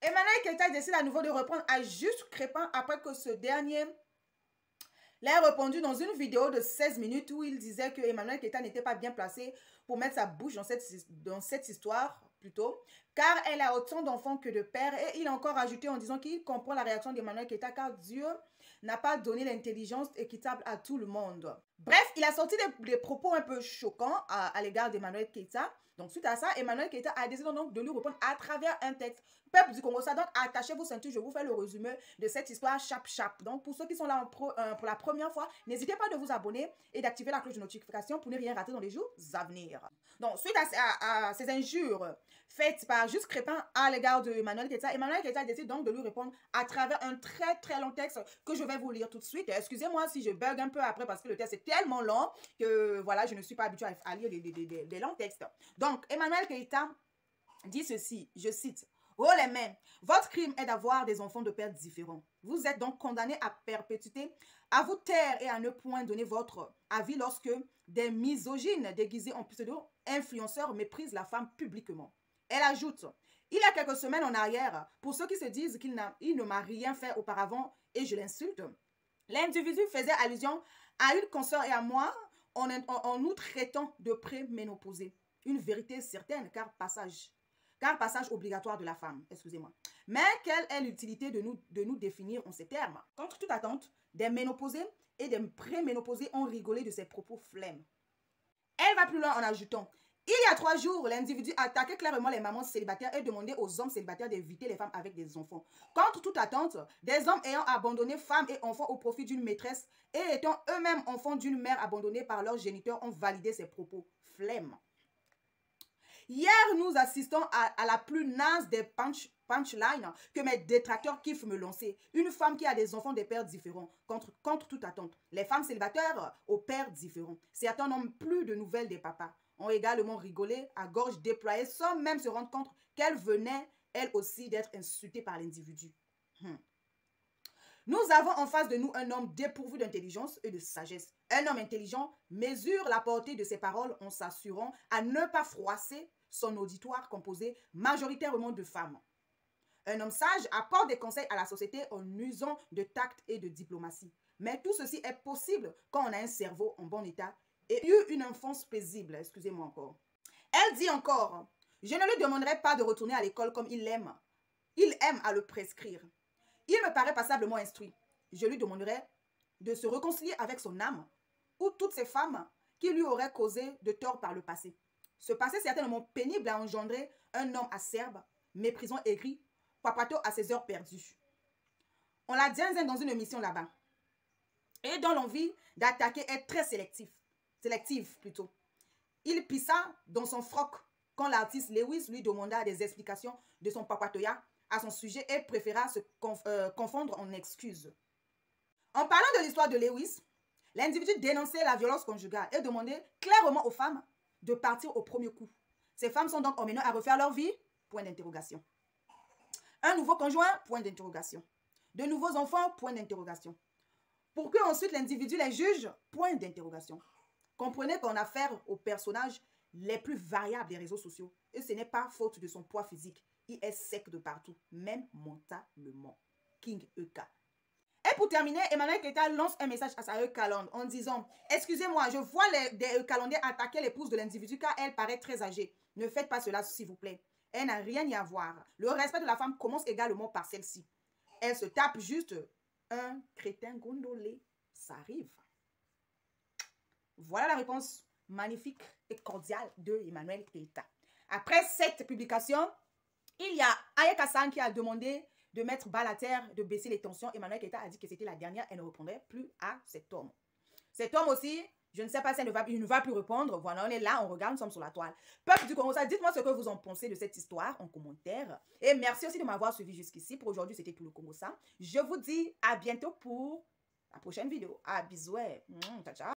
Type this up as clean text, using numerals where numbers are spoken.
Emmanuel Keita décide à nouveau de reprendre à Juste Crépin après que ce dernier l'a répondu dans une vidéo de 16 minutes où il disait que Emmanuel Keita n'était pas bien placé pour mettre sa bouche dans cette histoire, plutôt, car elle a autant d'enfants que de pères. Et il a encore ajouté en disant qu'il comprend la réaction d'Emmanuel Keita car Dieu n'a pas donné l'intelligence équitable à tout le monde. Bref, il a sorti des propos un peu choquants à l'égard d'Emmanuel Keita. Donc, suite à ça, Emmanuel Keita a décidé donc de lui répondre à travers un texte. Peuple du Congo, ça donc attachez vos ceintures, je vous fais le résumé de cette histoire chap. Donc, pour ceux qui sont là pour la première fois, n'hésitez pas de vous abonner et d'activer la cloche de notification pour ne rien rater dans les jours à venir. Donc, suite à ces injures faites par Juste Crépin à l'égard de Emmanuel Keita décide donc de lui répondre à travers un très long texte que je vais vous lire tout de suite. Excusez-moi si je bug un peu après parce que le texte est tellement long que voilà, je ne suis pas habituée à lire des longs textes. Donc, Emmanuel Keita dit ceci, je cite: « Oh les mains, votre crime est d'avoir des enfants de pères différents. Vous êtes donc condamné à perpétuité, à vous taire et à ne point donner votre avis lorsque des misogynes déguisés en pseudo-influenceurs méprisent la femme publiquement. » Elle ajoute: « Il y a quelques semaines en arrière, pour ceux qui se disent qu'il ne m'a rien fait auparavant et je l'insulte, l'individu faisait allusion à une consoeur et à moi en nous traitant de préménopausée. Une vérité certaine car passage obligatoire de la femme, excusez-moi. Mais quelle est l'utilité de nous définir en ces termes? Contre toute attente, des ménopausés et des préménopausés ont rigolé de ces propos flemmes. Elle va plus loin en ajoutant: « Il y a 3 jours, l'individu attaquait clairement les mamans célibataires et demandait aux hommes célibataires d'éviter les femmes avec des enfants. Contre toute attente, des hommes ayant abandonné femmes et enfants au profit d'une maîtresse et étant eux-mêmes enfants d'une mère abandonnée par leurs géniteurs ont validé ces propos flemmes. Hier, nous assistons à la plus naze des punchlines que mes détracteurs kiffent me lancer. Une femme qui a des enfants des pères différents, contre toute attente. Les femmes célibataires aux pères différents. Certains n'ont plus de nouvelles des papas. Ont également rigolé à gorge déployée sans même se rendre compte qu'elle venait, elle aussi, d'être insultée par l'individu. Nous avons en face de nous un homme dépourvu d'intelligence et de sagesse. Un homme intelligent mesure la portée de ses paroles en s'assurant à ne pas froisser son auditoire composé majoritairement de femmes. Un homme sage apporte des conseils à la société en usant de tact et de diplomatie. Mais tout ceci est possible quand on a un cerveau en bon état et eu une enfance paisible. Excusez-moi encore. Elle dit encore: « Je ne lui demanderai pas de retourner à l'école comme il aime. Il aime à le prescrire. Il me paraît passablement instruit. Je lui demanderai de se réconcilier avec son âme ou toutes ces femmes qui lui auraient causé de tort par le passé. Ce passé certainement pénible a engendré un homme acerbe, méprisant aigri, papato à ses heures perdues. On l'a dit dans une émission là-bas. Et dont l'envie d'attaquer est très sélective plutôt. Il pissa dans son froc quand l'artiste Lewis lui demanda des explications de son papatoya à son sujet et préféra se confondre en excuses. En parlant de l'histoire de Lewis, l'individu dénonçait la violence conjugale et demandait clairement aux femmes de partir au premier coup. Ces femmes sont donc emmenées à refaire leur vie? Point d'interrogation. Un nouveau conjoint? Point d'interrogation. De nouveaux enfants? Point d'interrogation. Pour que ensuite l'individu les juge? Point d'interrogation. Comprenez qu'on a affaire aux personnages les plus variables des réseaux sociaux. Et ce n'est pas faute de son poids physique. Il est sec de partout, même mentalement. King EK. Et pour terminer, Emmanuel Keita lance un message à sa Eucalandre en disant: « Excusez-moi, je vois des Eucalandais attaquer l'épouse de l'individu car elle paraît très âgée. Ne faites pas cela, s'il vous plaît. Elle n'a rien à voir. Le respect de la femme commence également par celle-ci. Elle se tape juste un crétin gondolé. Ça arrive. » Voilà la réponse magnifique et cordiale de Emmanuel Keita. Après cette publication, il y a Aya Kassan qui a demandé de mettre bas la terre, de baisser les tensions. Emmanuel Keita a dit que c'était la dernière, elle ne répondrait plus à cet homme. Cet homme aussi, je ne sais pas si il ne va plus répondre. Voilà, on est là, on regarde, nous sommes sur la toile. Peuple du Congo, dites-moi ce que vous en pensez de cette histoire en commentaire. Et merci aussi de m'avoir suivi jusqu'ici. Pour aujourd'hui, c'était tout le Congo ça. Je vous dis à bientôt pour la prochaine vidéo. À bisous. Ciao, ciao.